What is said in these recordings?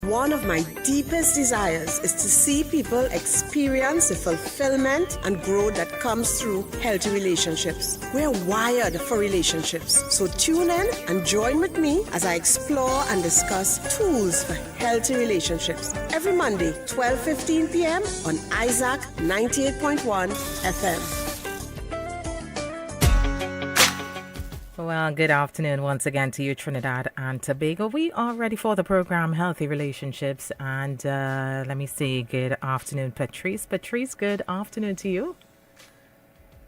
One of my deepest desires is to see people experience the fulfillment and growth that comes through healthy relationships. We're wired for relationships, so tune in and join with me as I explore and discuss tools for healthy relationships every Monday, 12:15 p.m. on Isaac 98.1 FM. Well, good afternoon once again to you, Trinidad and Tobago. We are ready for the program Healthy Relationships. And let me see. Good afternoon, Petreece. Petreece, good afternoon to you.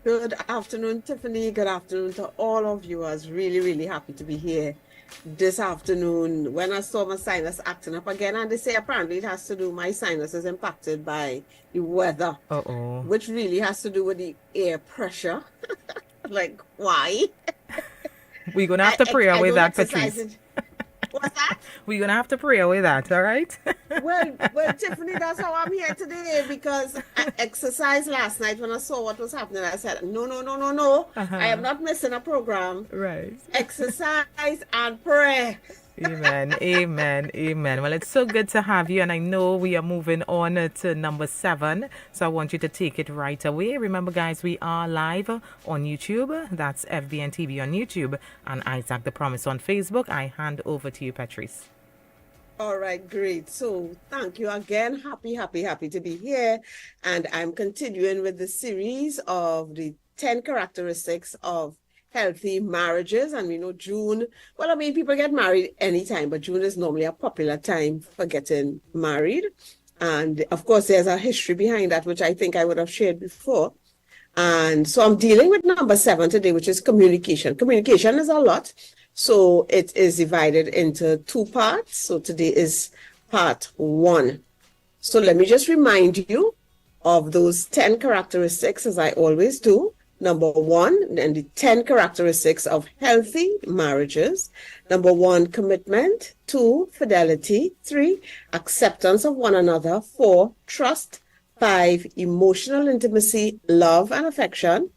Good afternoon, Tiffany. Good afternoon to all of you. I was really, really happy to be here this afternoon. When I saw my sinus acting up again, and they say apparently it has to do, my sinus is impacted by the weather, which really has to do with the air pressure. Like, why? We're going to have to pray away that, Petreece. What's that? We're going to have to pray away that, all right? Well, Tiffany, that's how I'm here today, because I exercised last night when I saw what was happening. I said, no. I am not missing a program. Right. Exercise and pray. Amen. Well, it's so good to have you, and I know we are moving on to number 7, so I want you to take it right away. Remember, guys, we are live on YouTube. That's FBN TV on YouTube, and Isaac the Promise on Facebook. I hand over to you, Petreece. All right, great. So thank you again. Happy to be here. And I'm continuing with the series of the 10 characteristics of healthy marriages. And we know June, well, I mean, people get married anytime, but June is normally a popular time for getting married. And of course, there's a history behind that, which I think I would have shared before. And so I'm dealing with number 7 today, which is communication. Communication is a lot. So it is divided into 2 parts. So today is part 1. So let me just remind you of those 10 characteristics, as I always do. Number 1, and the 10 characteristics of healthy marriages. Number 1, commitment. 2, fidelity. 3, acceptance of one another. 4, trust. 5, emotional intimacy, love and affection.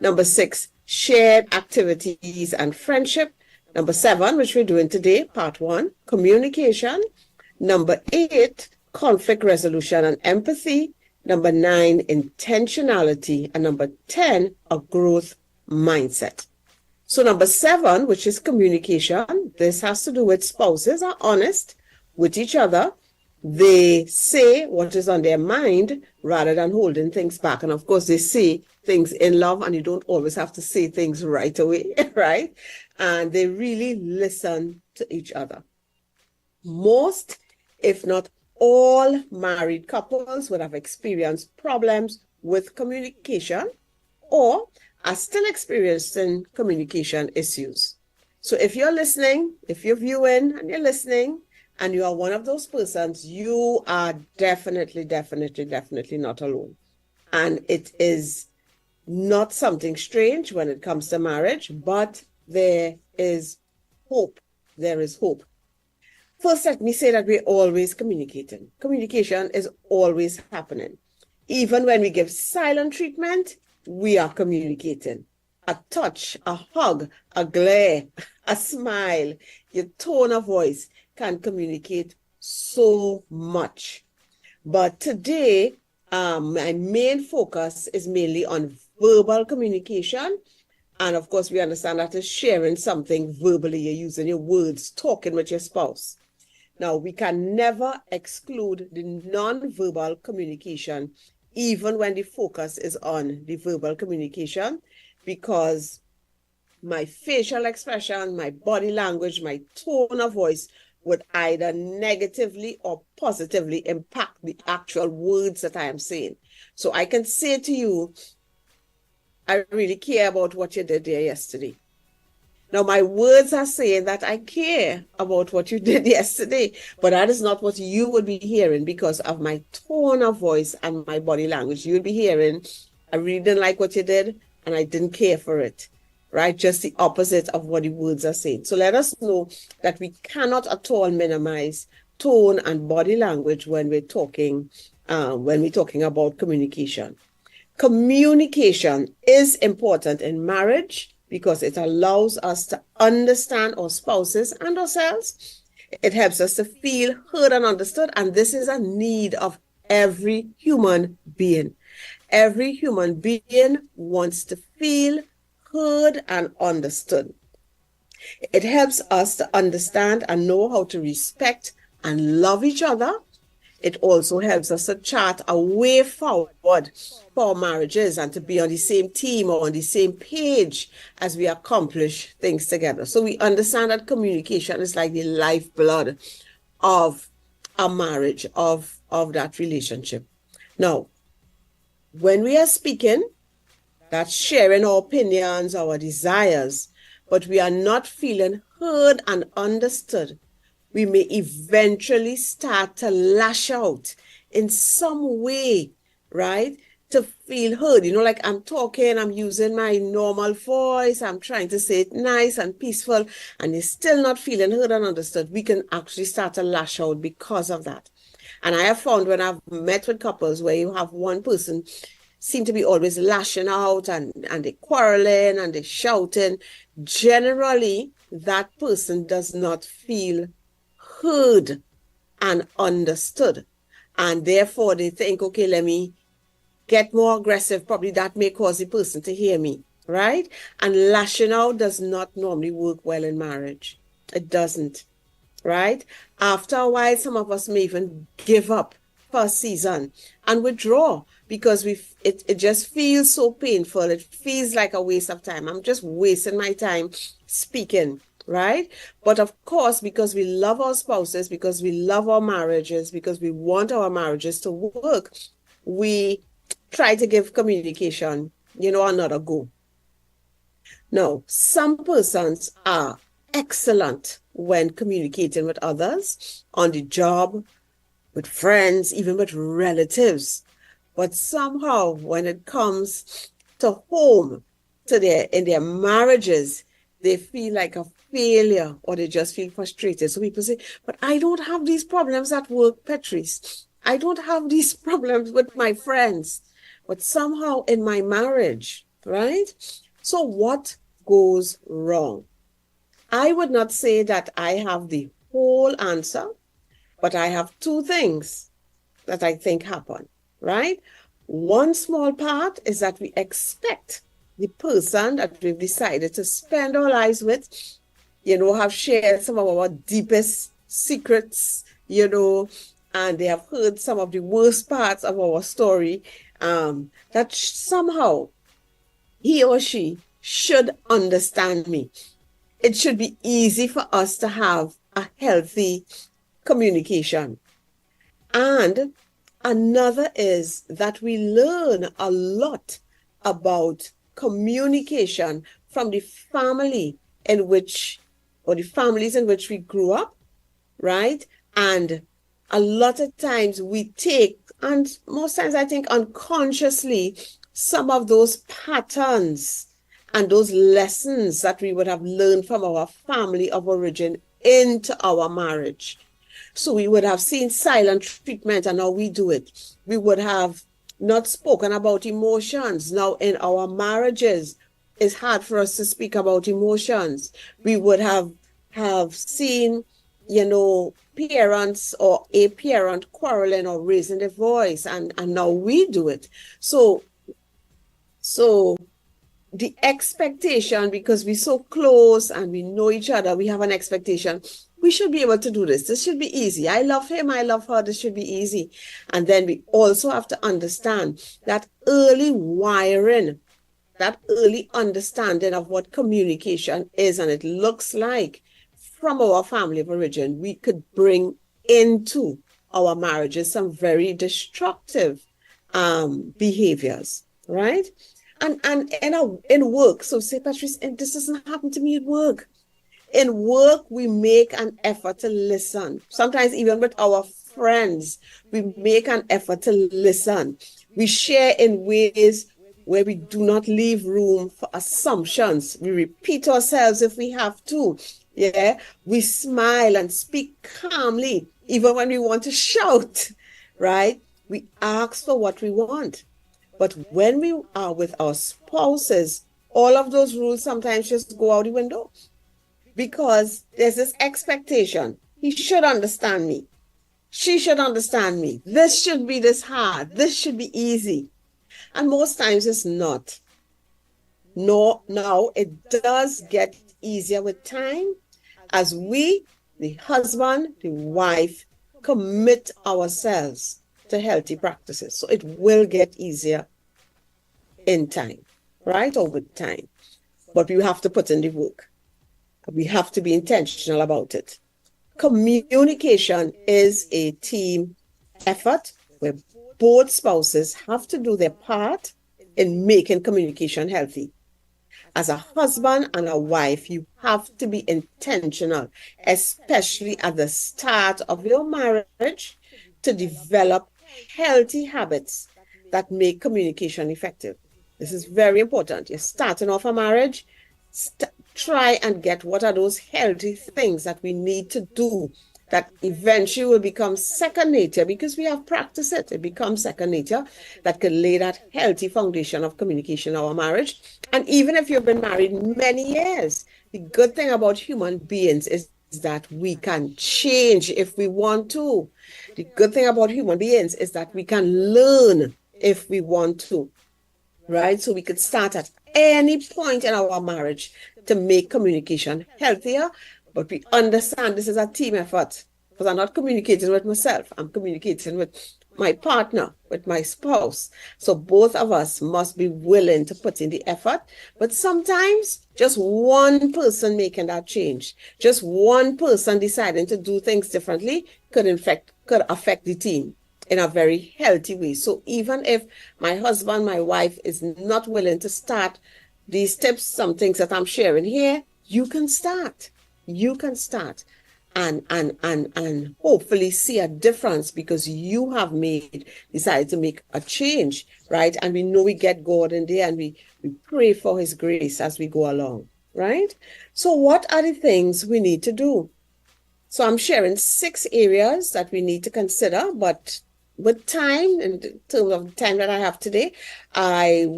Number 6, shared activities and friendship. Number 7, which we're doing today, part 1, communication. Number 8, conflict resolution and empathy. Number 9, intentionality. And number 10, a growth mindset. So number 7, which is communication, this has to do with spouses are honest with each other. They say what is on their mind rather than holding things back. And of course, they say things in love, and you don't always have to say things right away, right? And they really listen to each other. Most, if not all, married couples would have experienced problems with communication or are still experiencing communication issues. So if you're listening, if you're viewing and you're listening, and you are one of those persons, you are definitely not alone. And it is not something strange when it comes to marriage, but there is hope. There is hope. First, let me say that we're always communicating. Communication is always happening. Even when we give silent treatment, we are communicating. A touch, a hug, a glare, a smile, your tone of voice can communicate so much. But today, my main focus is mainly on verbal communication. And of course, we understand that is sharing something verbally. You're using your words, talking with your spouse. Now, we can never exclude the non-verbal communication, even when the focus is on the verbal communication, because my facial expression, my body language, my tone of voice would either negatively or positively impact the actual words that I am saying. So I can say to you, I really care about what you did there yesterday. Now, my words are saying that I care about what you did yesterday, but that is not what you would be hearing because of my tone of voice and my body language. You would be hearing, I really didn't like what you did, and I didn't care for it, right? Just the opposite of what the words are saying. So let us know that we cannot at all minimize tone and body language when we're talking about communication. Communication is important in marriage because it allows us to understand our spouses and ourselves. It helps us to feel heard and understood, and this is a need of every human being. Every human being wants to feel heard and understood. It helps us to understand and know how to respect and love each other. It also helps us to chart a way forward for marriages and to be on the same team or on the same page as we accomplish things together. So we understand that communication is like the lifeblood of a marriage, of that relationship. Now, when we are speaking, that's sharing our opinions, our desires, but we are not feeling heard and understood, we may eventually start to lash out in some way, right? To feel heard. Like I'm talking, I'm using my normal voice, I'm trying to say it nice and peaceful, and you're still not feeling heard and understood. We can actually start to lash out because of that. And I have found when I've met with couples where you have one person seem to be always lashing out and they're quarreling and they're shouting, generally that person does not feel heard and understood. And therefore they think, okay, let me get more aggressive. Probably that may cause the person to hear me, right? And lashing out does not normally work well in marriage. It doesn't, right? After a while, some of us may even give up for a season and withdraw because it just feels so painful. It feels like a waste of time. I'm just wasting my time speaking, right? But of course, because we love our spouses, because we love our marriages, because we want our marriages to work, we try to give communication, another go. Now, some persons are excellent when communicating with others, on the job, with friends, even with relatives. But somehow, when it comes to home, in their marriages, they feel like a failure or they just feel frustrated. So people say, but I don't have these problems at work, Petreece. I don't have these problems with my friends, but somehow in my marriage, right? So what goes wrong? I would not say that I have the whole answer, but I have two things that I think happen, right? One small part is that we expect the person that we've decided to spend our lives with, have shared some of our deepest secrets, and they have heard some of the worst parts of our story, that somehow he or she should understand me. It should be easy for us to have a healthy communication. And another is that we learn a lot about communication from the family in which, or the families in which we grew up, right? And a lot of times we take, and most times I think unconsciously, some of those patterns and those lessons that we would have learned from our family of origin into our marriage. So we would have seen silent treatment and now we do it. We would have not spoken about emotions. Now in our marriages, it's hard for us to speak about emotions. We would have seen, parents or a parent quarreling or raising their voice, and now we do it. So the expectation, because we're so close and we know each other, we have an expectation. We should be able to do this. This should be easy. I love him. I love her. This should be easy. And then we also have to understand that early wiring, that early understanding of what communication is and it looks like from our family of origin, we could bring into our marriages some very destructive behaviors, right? And in work, so say, Petreece, this doesn't happen to me at work. In work, we make an effort to listen. Sometimes even with our friends, we make an effort to listen. We share in ways where we do not leave room for assumptions. We repeat ourselves if we have to. Yeah, we smile and speak calmly, even when we want to shout, right? We ask for what we want. But when we are with our spouses, all of those rules sometimes just go out the window because there's this expectation. He should understand me. She should understand me. This should be this hard. This should be easy. And most times it's not. No, now it does get easier with time as we, the husband, the wife, commit ourselves to healthy practices. So it will get easier in time, right? Over time. But we have to put in the work. We have to be intentional about it. Communication is a team effort where both spouses have to do their part in making communication healthy. As a husband and a wife, you have to be intentional, especially at the start of your marriage, to develop healthy habits that make communication effective. This is very important. You're starting off a marriage, try and get what are those healthy things that we need to do that eventually will become second nature because we have practiced it. It becomes second nature that can lay that healthy foundation of communication in our marriage. And even if you've been married many years, the good thing about human beings is that we can change if we want to. The good thing about human beings is that we can learn if we want to, right? So we could start at any point in our marriage to make communication healthier, but we understand this is a team effort because I'm not communicating with myself. I'm communicating with my partner, with my spouse. So both of us must be willing to put in the effort. But sometimes just one person making that change, just one person deciding to do things differently could affect the team in a very healthy way. So even if my husband, my wife is not willing to start these tips, some things that I'm sharing here, you can start. You can start and hopefully see a difference because you have decided to make a change, right? And we know we get God in there and we pray for his grace as we go along, right? So what are the things we need to do? So I'm sharing 6 areas that we need to consider, but with time, in terms of the time that I have today, I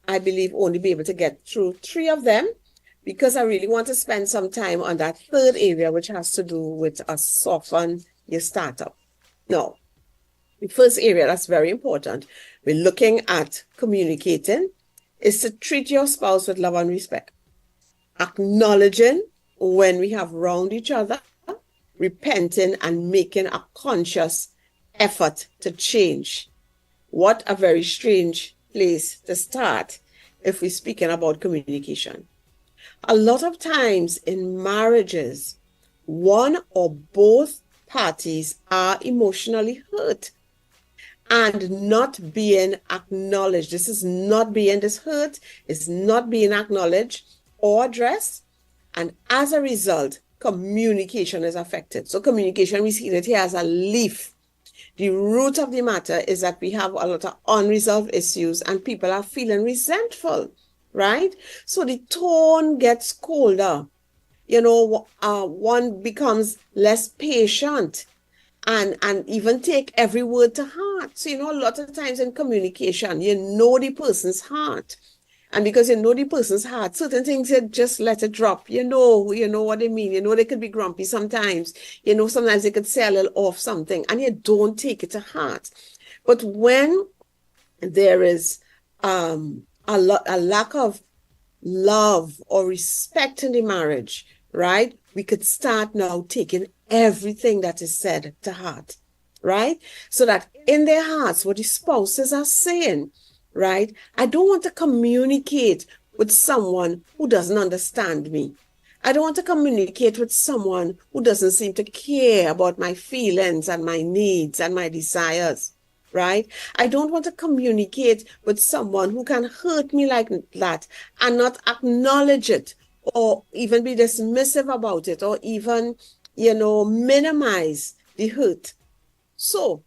believe, only be able to get through 3 of them because I really want to spend some time on that 3rd area, which has to do with soften your startup. Now, the first area that's very important, we're looking at communicating, is to treat your spouse with love and respect. Acknowledging when we have wronged each other, repenting and making a conscious effort to change. What a very strange place to start if we're speaking about communication. A lot of times in marriages, one or both parties are emotionally hurt and not being acknowledged. This hurt is not being acknowledged or addressed. And as a result, communication is affected. So communication, we see it here as a leaf. The root of the matter is that we have a lot of unresolved issues and people are feeling resentful, right? So the tone gets colder. One becomes less patient and even take every word to heart. So, a lot of times in communication, you know the person's heart. And because you know the person's heart, certain things you just let it drop. You know what they mean. They could be grumpy sometimes. Sometimes they could say a little off something and you don't take it to heart. But when there is a lack of love or respect in the marriage, right? We could start now taking everything that is said to heart, right? So that in their hearts, what the spouses are saying, right? I don't want to communicate with someone who doesn't understand me. I don't want to communicate with someone who doesn't seem to care about my feelings and my needs and my desires, right? I don't want to communicate with someone who can hurt me like that and not acknowledge it or even be dismissive about it or even, minimize the hurt. So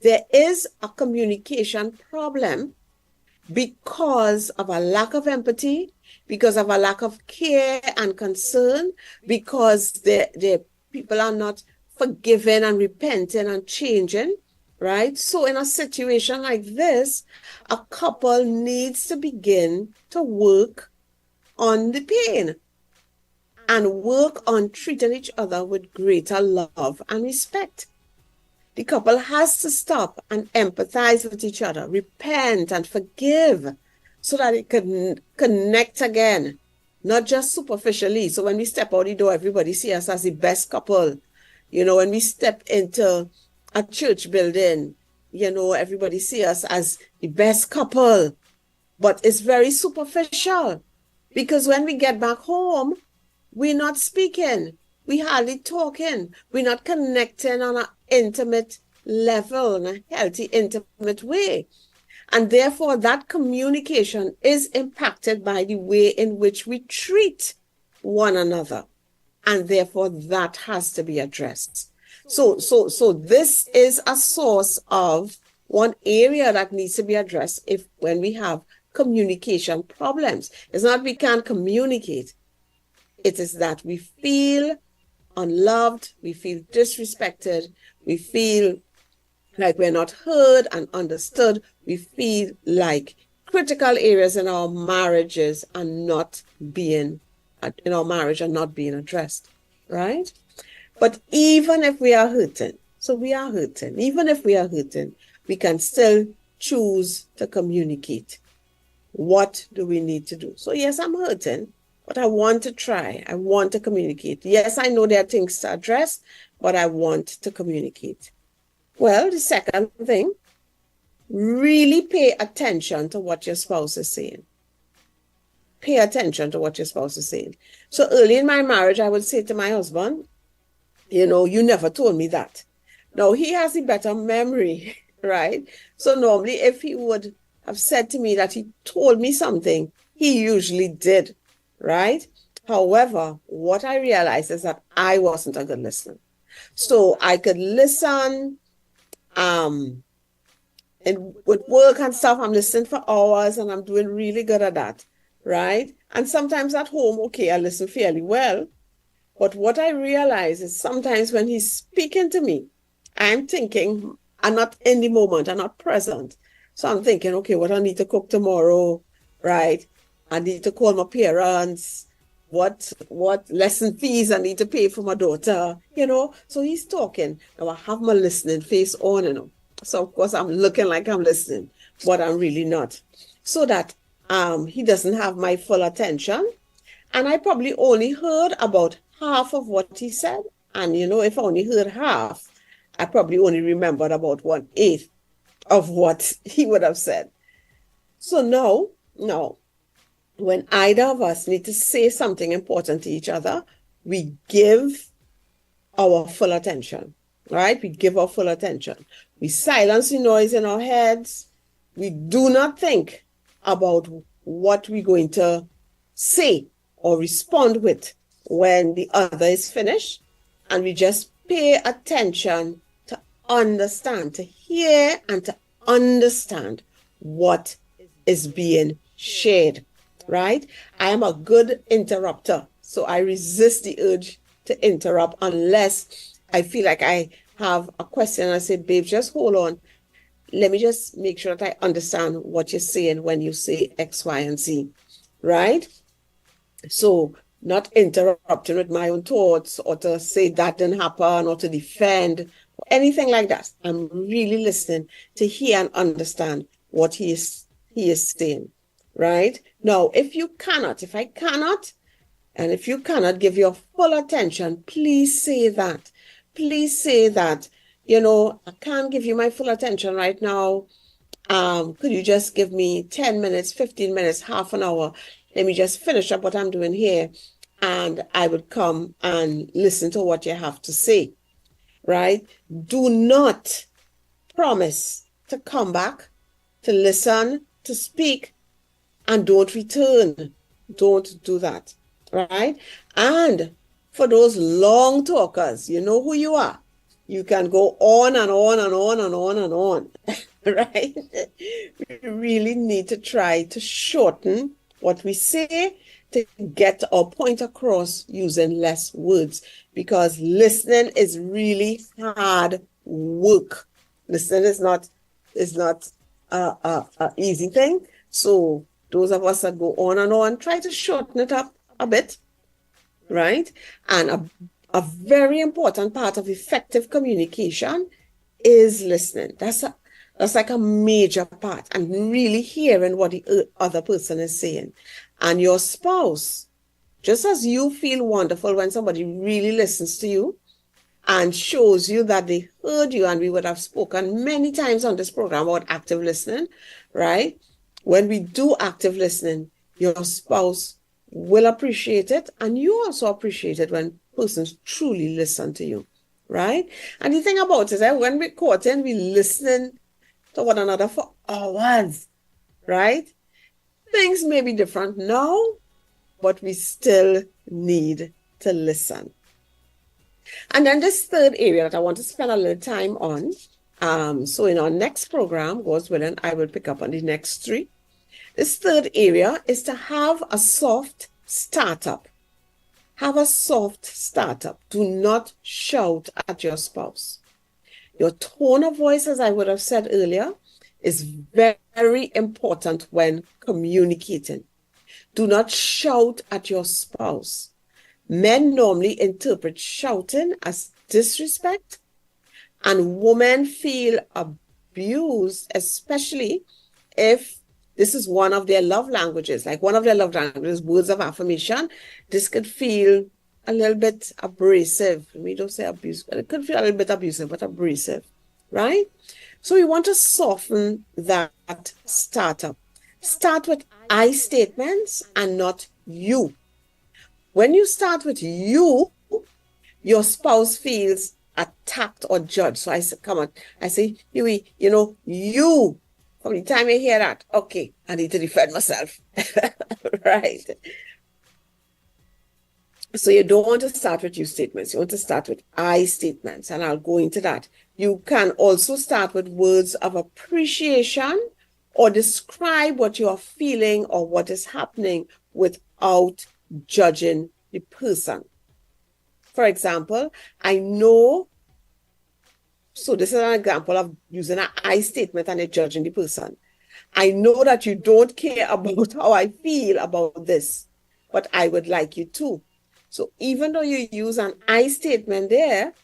there is a communication problem because of a lack of empathy, because of a lack of care and concern, because the people are not forgiving and repenting and changing, right? So in a situation like this, a couple needs to begin to work on the pain and work on treating each other with greater love and respect. The couple has to stop and empathize with each other, repent and forgive so that it can connect again, not just superficially. So when we step out the door, everybody see us as the best couple. You know, when we step into a church building, you know, everybody see us as the best couple. But it's very superficial because when we get back home, we're not speaking. We hardly talking. We're not connecting on an intimate level, in a healthy, intimate way. And therefore, that communication is impacted by the way in which we treat one another. And therefore, that has to be addressed. So this is a source of one area that needs to be addressed when we have communication problems. It's not we can't communicate. It is that we feel unloved, we feel disrespected, we feel like we're not heard and understood, we feel like critical areas in our marriages are not being addressed, right? But even if we are hurting, even if we are hurting, we can still choose to communicate. What do we need to do? So yes, I'm hurting, but I want to try. I want to communicate. Yes, I know there are things to address, but I want to communicate. Well, the second thing, really pay attention to what your spouse is saying. Pay attention to what your spouse is saying. So early in my marriage, I would say to my husband, you know, you never told me that. Now, he has a better memory, right? So normally if he would have said to me that he told me something, he usually did, right? However, what I realized is that I wasn't a good listener. So I could listen, and with work and stuff, I'm listening for hours and I'm doing really good at that, right? And sometimes at home, okay, I listen fairly well. But what I realize is sometimes when he's speaking to me, I'm thinking, I'm not in the moment, I'm not present. So I'm thinking, okay, what I need to cook tomorrow, right? I need to call my parents. What lesson fees I need to pay for my daughter, you know? So he's talking. Now I have my listening face on, you know. So of course I'm looking like I'm listening, but I'm really not. So that he doesn't have my full attention. And I probably only heard about half of what he said. And you know, if I only heard half, I probably only remembered about 1/8 of what he would have said. So now, when either of us need to say something important to each other, we give our full attention, right? We give our full attention. We silence the noise in our heads. We do not think about what we're going to say or respond with when the other is finished. And we just pay attention to understand, to hear and to understand what is being shared, right? I am a good interrupter, so I resist the urge to interrupt unless I feel like I have a question. I say, babe, just hold on. Let me just make sure that I understand what you're saying when you say X, Y, and Z, right? So not interrupting with my own thoughts or to say that didn't happen or to defend or anything like that. I'm really listening to hear and understand what he is saying, right? Now, if I cannot, and if you cannot give your full attention, please say that. Please say that, you know, I can't give you my full attention right now. Could you just give me 10 minutes, 15 minutes, half an hour? Let me just finish up what I'm doing here, and I would come and listen to what you have to say, right? Do not promise to come back, to listen, to speak, and don't return. Don't do that, right? And for those long talkers, you know who you are. You can go on and on and on and on and on, right? We really need to try to shorten what we say to get our point across using less words, because listening is really hard work. Listening is not a easy thing. So those of us that go on and on, try to shorten it up a bit, right? And a very important part of effective communication is listening. That's like a major part, and really hearing what the other person is saying. And your spouse, just as you feel wonderful when somebody really listens to you and shows you that they heard you, and we would have spoken many times on this program about active listening, right? When we do active listening, your spouse will appreciate it, and you also appreciate it when persons truly listen to you, right? And the thing about it is when we're courting, we listen to one another for hours, right? Things may be different now, but we still need to listen. And then this third area that I want to spend a little time on, so in our next program, God's willing, I will pick up on the next three. This third area is to have a soft startup. Have a soft startup. Do not shout at your spouse. Your tone of voice, as I would have said earlier, is very important when communicating. Do not shout at your spouse. Men normally interpret shouting as disrespect, and women feel abused, especially if this is one of their love languages, like one of their love languages, words of affirmation. This could feel a little bit abrasive. We don't say abuse, but it could feel a little bit abusive, but abrasive, right? So we want to soften that startup. Start with I statements and not you. When you start with you, your spouse feels attacked or judged. So I say, come on. I say, Huey, you, from the time you hear that, okay, I need to defend myself. Right? So you don't want to start with you statements. You want to start with I statements, and I'll go into that. You can also start with words of appreciation or describe what you are feeling or what is happening without judging the person. For example, I know, so this is an example of using an I statement and judging the person. I know that you don't care about how I feel about this, but I would like you to. So even though you use an I statement there,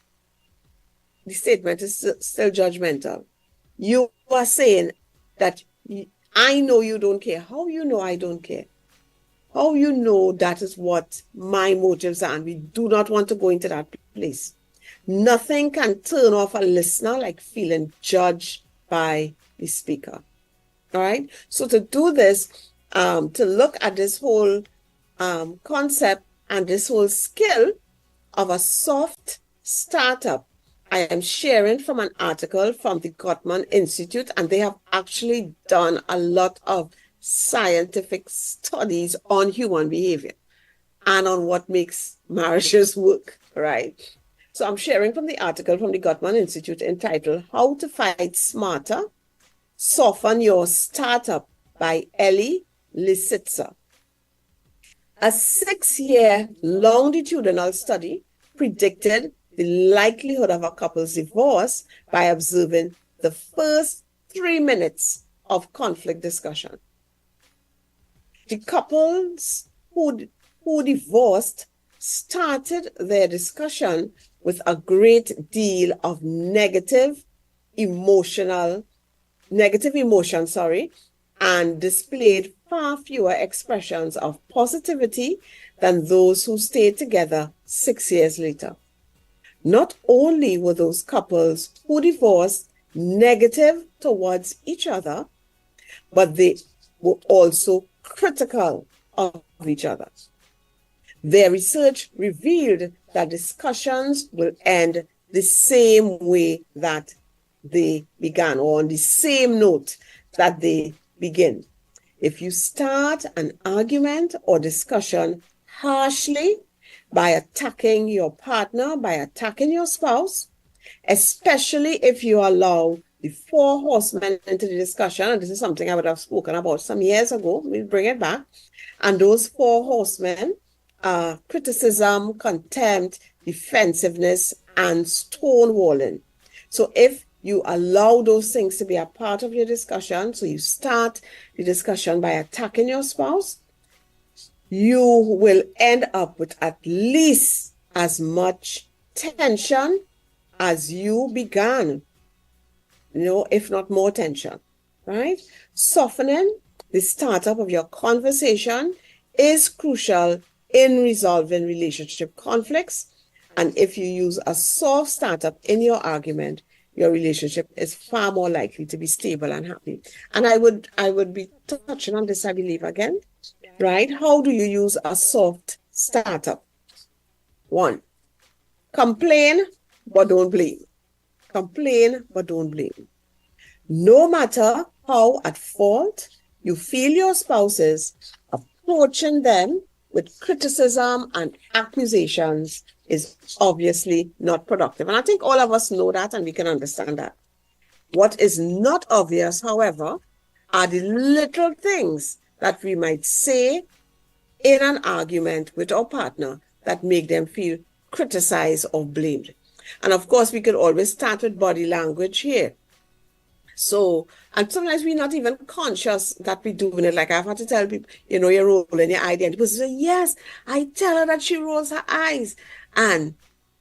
the statement is still judgmental. You are saying that I know you don't care. How you know I don't care? How you know that is what my motives are, and we do not want to go into that place. Nothing can turn off a listener like feeling judged by the speaker. All right? So to do this, to look at this whole concept and this whole skill of a soft startup, I am sharing from an article from the Gottman Institute, and they have actually done a lot of scientific studies on human behavior and on what makes marriages work, right? So I'm sharing from the article from the Gottman Institute entitled How to Fight Smarter, Soften Your Startup by Ellie Lisitzer. A 6-year longitudinal study predicted the likelihood of a couple's divorce by observing the first 3 minutes of conflict discussion. The couples who divorced started their discussion with a great deal of negative emotion, and displayed far fewer expressions of positivity than those who stayed together 6 years later. Not only were those couples who divorced negative towards each other, but they were also critical of each other. Their research revealed that discussions will end the same way that they began, or on the same note that they begin. If you start an argument or discussion harshly by attacking your partner, by attacking your spouse, especially if you allow the 4 horsemen into the discussion, and this is something I would have spoken about some years ago, we'll bring it back, and those 4 horsemen are criticism, contempt, defensiveness, and stonewalling. So if you allow those things to be a part of your discussion, so you start the discussion by attacking your spouse, you will end up with at least as much tension as you began, if not more tension, right? Softening the startup of your conversation is crucial in resolving relationship conflicts. And if you use a soft startup in your argument, your relationship is far more likely to be stable and happy. And I would be touching on this, I believe, again, right? How do you use a soft startup? 1, complain, but don't blame. Complain, but don't blame. No matter how at fault you feel your spouse is, approaching them with criticism and accusations is obviously not productive. And I think all of us know that and we can understand that. What is not obvious, however, are the little things that we might say in an argument with our partner that make them feel criticized or blamed. And of course, we could always start with body language here. So, and sometimes we're not even conscious that we're doing it. Like I've had to tell people, you're rolling your eye. And people say, yes, I tell her that she rolls her eyes. And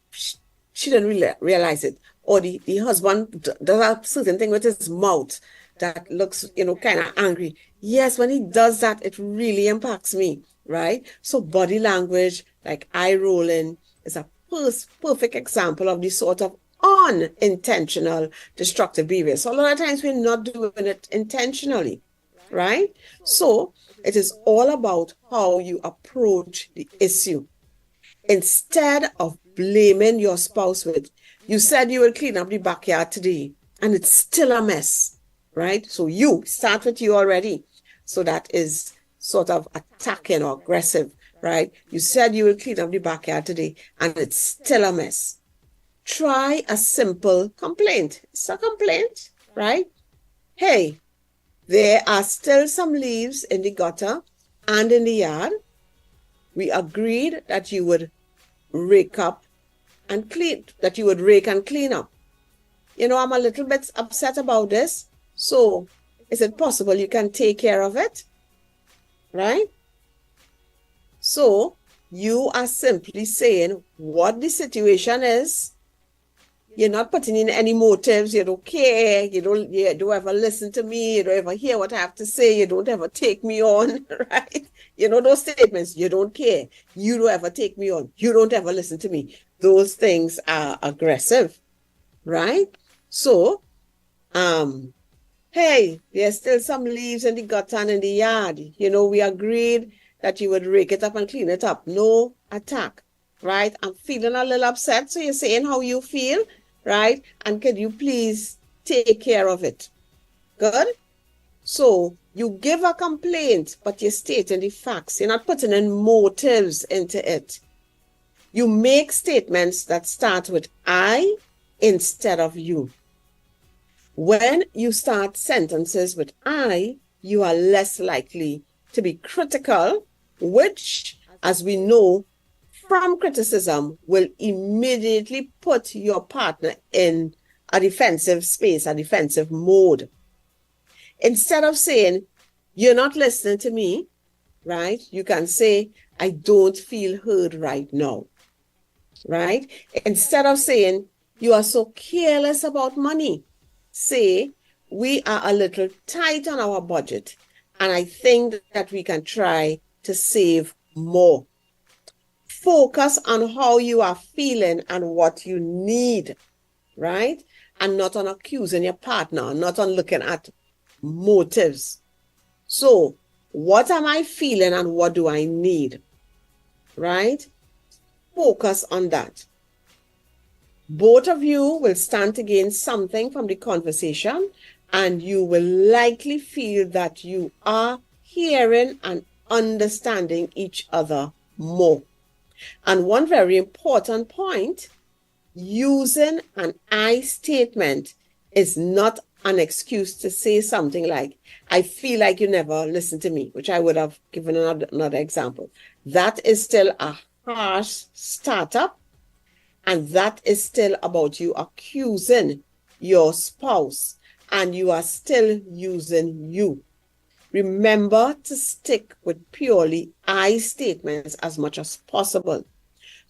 she didn't really realize it. Or the husband does a certain thing with his mouth that looks, kind of angry. Yes, when he does that, it really impacts me, right? So body language, like eye rolling, is a perfect example of the sort of unintentional destructive behavior. So a lot of times we're not doing it intentionally, right? So it is all about how you approach the issue. Instead of blaming your spouse with, you said you will clean up the backyard today and it's still a mess, right? So you start with you already. So that is sort of attacking or aggressive, right? You said you will clean up the backyard today and it's still a mess. Try a simple complaint. It's a complaint, right? Hey, there are still some leaves in the gutter and in the yard. We agreed that you would rake and clean up. I'm a little bit upset about this. So is it possible you can take care of it? Right? So you are simply saying what the situation is. You're not putting in any motives. You don't care. You don't ever listen to me. You don't ever hear what I have to say. You don't ever take me on, right? Those statements. You don't care. You don't ever take me on. You don't ever listen to me. Those things are aggressive, right? So, hey, there's still some leaves in the gutter and in the yard. We agreed that you would rake it up and clean it up. No attack, right? I'm feeling a little upset. So you're saying how you feel, right? And can you please take care of it? Good? So you give a complaint, but you're stating the facts. You're not putting in motives into it. You make statements that start with I instead of you. When you start sentences with I, you are less likely to be critical, which, as we know from criticism, will immediately put your partner in a defensive space, a defensive mode. Instead of saying, you're not listening to me, right? You can say, I don't feel heard right now, right? Instead of saying, you are so careless about money, say, we are a little tight on our budget, and I think that we can try to save more. Focus on how you are feeling and what you need, right? And not on accusing your partner, not on looking at motives. So, what am I feeling and what do I need, right? Focus on that. Both of you will stand to gain something from the conversation, and you will likely feel that you are hearing and understanding each other more. And one very important point, using an I statement is not an excuse to say something like, I feel like you never listen to me, which I would have given another example. That is still a harsh startup, and that is still about you accusing your spouse, and you are still using you. Remember to stick with purely I statements as much as possible.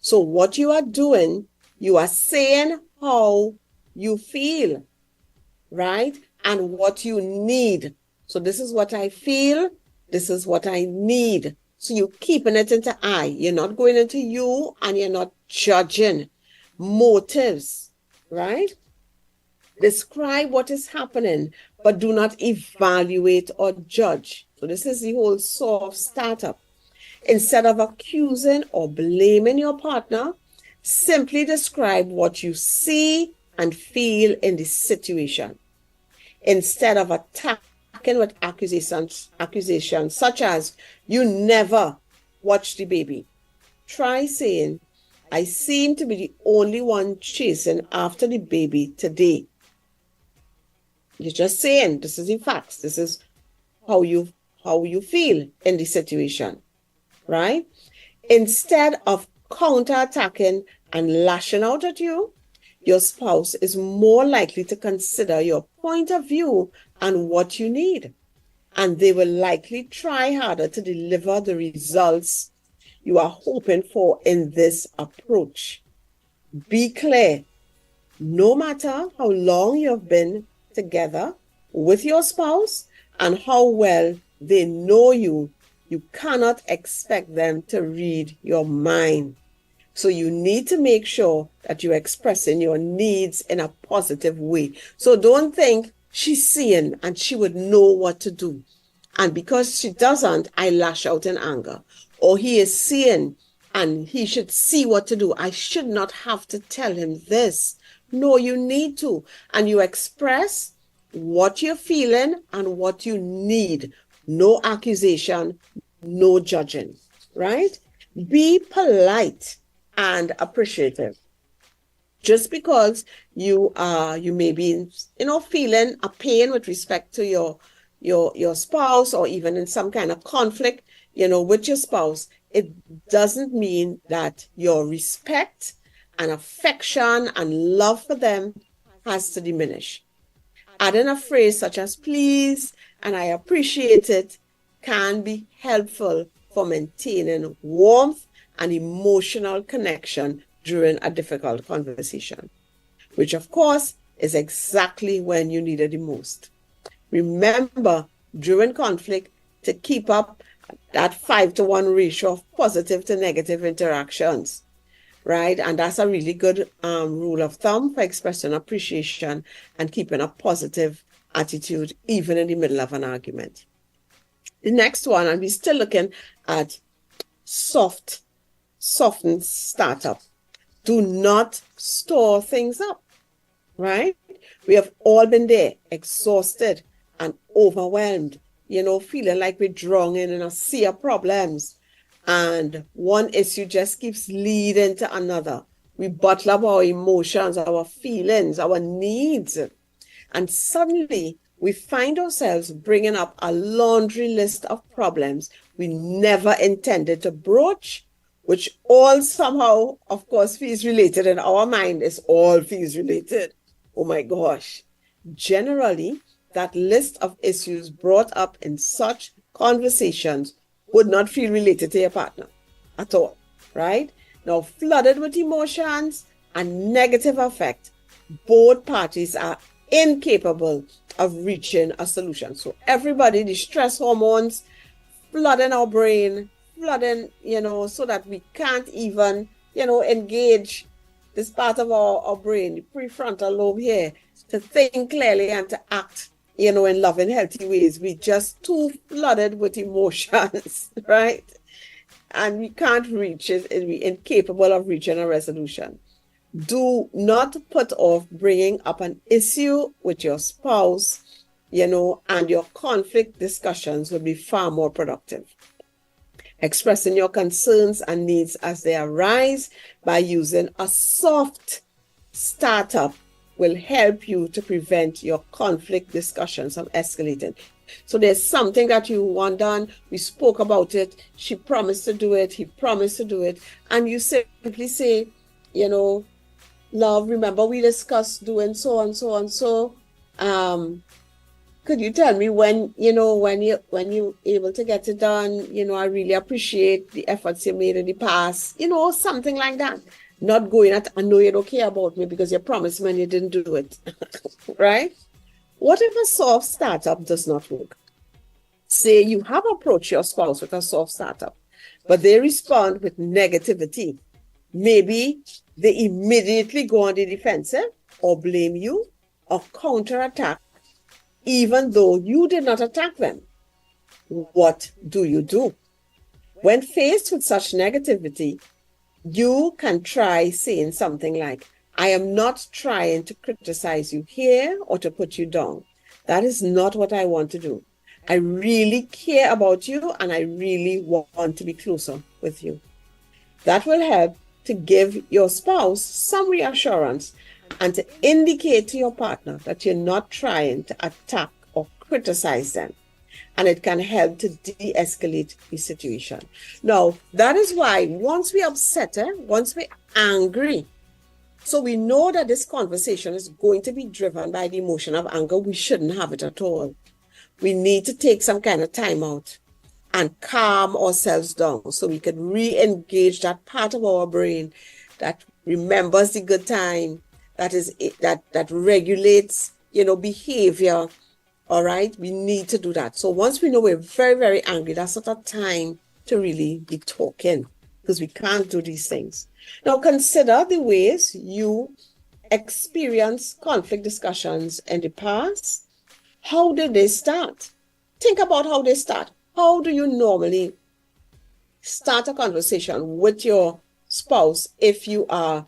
So what you are doing, you are saying how you feel, right? And what you need. So this is what I feel. This is what I need. So you're keeping it into I. You're not going into you, and you're not judging motives, right? Describe what is happening, but do not evaluate or judge. So this is the whole soft startup. Instead of accusing or blaming your partner, simply describe what you see and feel in the situation. Instead of attacking with accusations such as, you never watched the baby, try saying, I seem to be the only one chasing after the baby today. You're just saying, this is the facts. This is how you feel in the situation, right? Instead of counterattacking and lashing out at you, your spouse is more likely to consider your point of view and what you need. And they will likely try harder to deliver the results you are hoping for in this approach. Be clear. No matter how long you've been together with your spouse and how well they know you, you cannot expect them to read your mind. So you need to make sure that you're expressing your needs in a positive way. So don't think she's seeing and she would know what to do. And because she doesn't, I lash out in anger. Or he is seeing and he should see what to do. I should not have to tell him this. No, you need to. And you express what you're feeling and what you need. No accusation, no judging, right? Be polite and appreciative. Just because you may be, feeling a pain with respect to your spouse, or even in some kind of conflict, with your spouse, it doesn't mean that your respect and affection and love for them has to diminish. Adding a phrase such as please and I appreciate it can be helpful for maintaining warmth and emotional connection during a difficult conversation, which of course is exactly when you need it the most. Remember, during conflict, to keep up that 5-to-1 ratio of positive to negative interactions, right? And that's a really good rule of thumb for expressing appreciation and keeping a positive attitude, even in the middle of an argument. The next one, and we're still looking at softened startup. Do not store things up, right? We have all been there, exhausted and overwhelmed, feeling like we're drowning in a sea of problems. And one issue just keeps leading to another. We bottle up our emotions, our feelings, our needs. And suddenly we find ourselves bringing up a laundry list of problems we never intended to broach, which all somehow, of course, feels related. In our mind, it's all feels related. Oh my gosh. Generally, that list of issues brought up in such conversations would not feel related to your partner at all, right? Now, flooded with emotions and negative affect, both parties are incapable of reaching a solution. So everybody, the stress hormones flooding our brain, flooding, so that we can't even, engage this part of our brain, the prefrontal lobe here, to think clearly and to act, in loving, healthy ways. We just too flooded with emotions, right? And we can't reach it, and we're incapable of reaching a resolution. Do not put off bringing up an issue with your spouse, and your conflict discussions will be far more productive. Expressing your concerns and needs as they arise by using a soft startup will help you to prevent your conflict discussions from escalating. So there's something that you want done. We spoke about it. She promised to do it. He promised to do it. And you simply say, love, remember we discussed doing so and so and so. could you tell me when you able to get it done? I really appreciate the efforts you made in the past. Something like that. Not going at, I know you don't care about me because you promised me and you didn't do it. Right? What if a soft startup does not work? Say you have approached your spouse with a soft startup, but they respond with negativity. Maybe they immediately go on the defensive or blame you or counterattack, even though you did not attack them. What do you do? When faced with such negativity, you can try saying something like, I am not trying to criticize you here or to put you down. That is not what I want to do. I really care about you and I really want to be closer with you. That will help to give your spouse some reassurance and to indicate to your partner that you're not trying to attack or criticize them. And it can help to de-escalate the situation. Now, that is why once we're upset, once we're angry, so we know that this conversation is going to be driven by the emotion of anger, we shouldn't have it at all. We need to take some kind of time out and calm ourselves down so we can re-engage that part of our brain that remembers the good time, that regulates, behavior. All right, we need to do that. So once we know we're very, very angry, that's not a time to really be talking because we can't do these things. Now consider the ways you experience conflict discussions in the past. How did they start? Think about how they start. How do you normally start a conversation with your spouse if you are,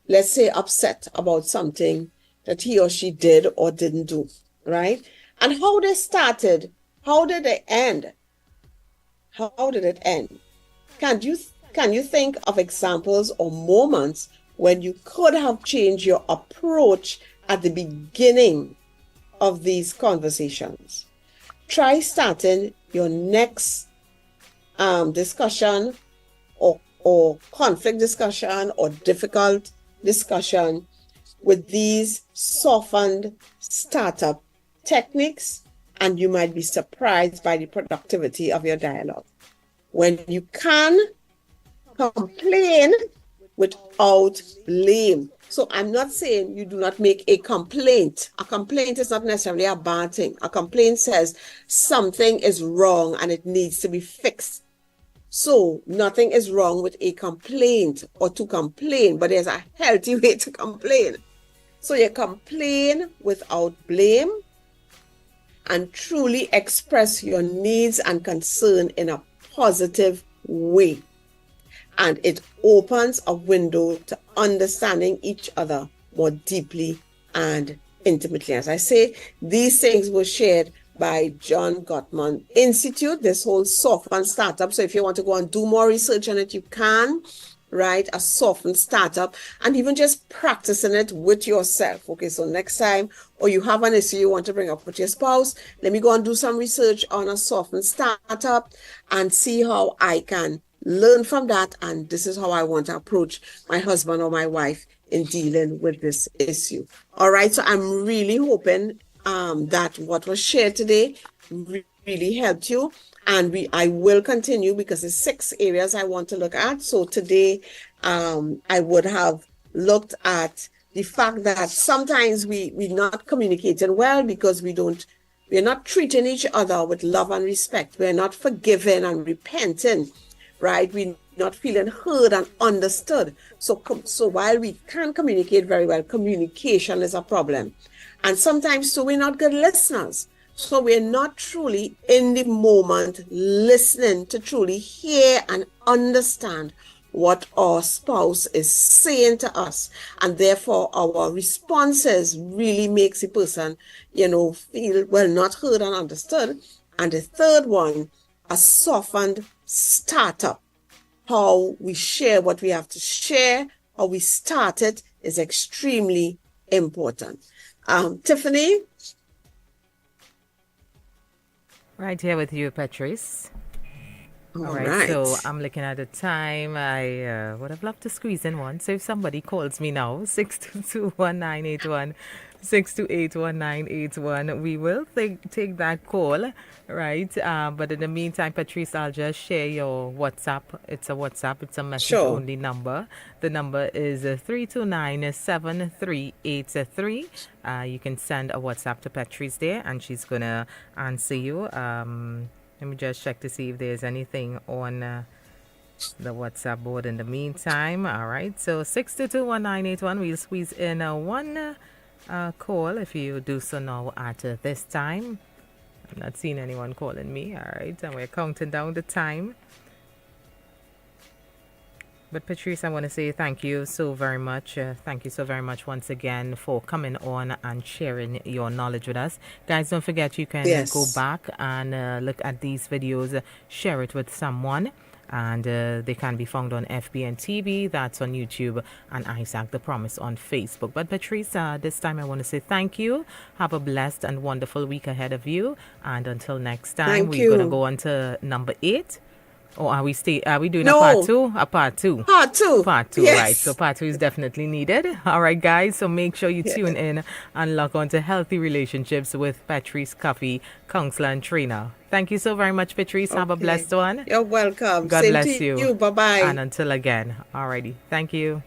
let's say, upset about something that he or she did or didn't do, right? And how they started, how did they end? How did it end? Can you think of examples or moments when you could have changed your approach at the beginning of these conversations? Try starting your next discussion or conflict discussion or difficult discussion with these softened startup techniques, and you might be surprised by the productivity of your dialogue. When you can complain without blame. So I'm not saying you do not make a complaint. A complaint is not necessarily a bad thing. A complaint says something is wrong and it needs to be fixed. So nothing is wrong with a complaint or to complain, but there's a healthy way to complain. So you complain without blame and truly express your needs and concern in a positive way. And it opens a window to understanding each other more deeply and intimately. As I say, these things were shared by John Gottman Institute, this whole softened startup. So if you want to go and do more research on it, you can, right? A softened startup, and even just practicing it with yourself. Okay, so next time, or you have an issue you want to bring up with your spouse, let me go and do some research on a softened startup and see how I can learn from that, and this is how I want to approach my husband or my wife in dealing with this issue. All right, so I'm really hoping that what was shared today really helped you, and I will continue because there's 6 areas I want to look at. So today I would have looked at the fact that sometimes we're not communicating well because we're not treating each other with love and respect. We're not forgiving and repenting. Right? We're not feeling heard and understood. So while we can communicate very well, communication is a problem. And sometimes too, we're not good listeners. So we're not truly in the moment listening to truly hear and understand what our spouse is saying to us. And therefore our responses really makes the person, feel, well, not heard and understood. And the third one, a softened startup. How we share what we have to share, how we start it is extremely important. Tiffany? Right here with you, Petreece. All right. right. So I'm looking at the time. I would have loved to squeeze in one. So if somebody calls me now, 622-1981, 6281981. We will take that call, right? But in the meantime, Petreece, I'll just share your WhatsApp. It's a message Sure. only number. The number is 329-7383. You can send a WhatsApp to Petreece there, and she's gonna answer you. Let me just check to see if there's anything on the WhatsApp board in the meantime. All right, so 6221981. We'll squeeze in one call if you do so now at this time. I'm not seeing anyone calling me. All right, and we're counting down the time. But Petreece, I want to say thank you so very much. Thank you so very much once again for coming on and sharing your knowledge with us. Guys, don't forget you can go back and look at these videos, share it with someone. And they can be found on FBN TV, that's on YouTube, and Isaac the Promise on Facebook. But Petreece, this time I want to say thank you. Have a blessed and wonderful week ahead of you. And until next time, we're going to go on to number 8. Or are we doing a part 2? A part 2. Part 2. Part 2, yes. Right. So part 2 is definitely needed. All right, guys. So make sure you tune in and log on to Healthy Relationships with Petreece Cuffie, counselor and trainer. Thank you so very much, Petreece. Have a blessed one. You're welcome. God Same bless to you. Bye-bye. And until again. All righty. Thank you.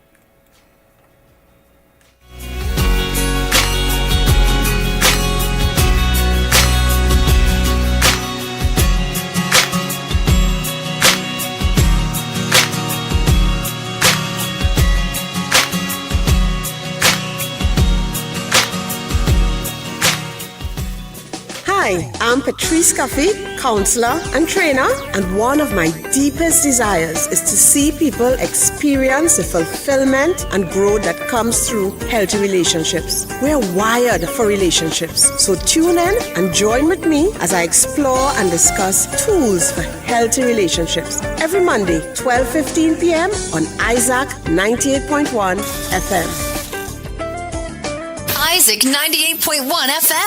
Hi, I'm Petreece Cuffie, counselor and trainer, and one of my deepest desires is to see people experience the fulfillment and growth that comes through healthy relationships. We're wired for relationships, so tune in and join with me as I explore and discuss tools for healthy relationships every Monday, 12:15 p.m. on Isaac 98.1 FM. Isaac 98.1 FM.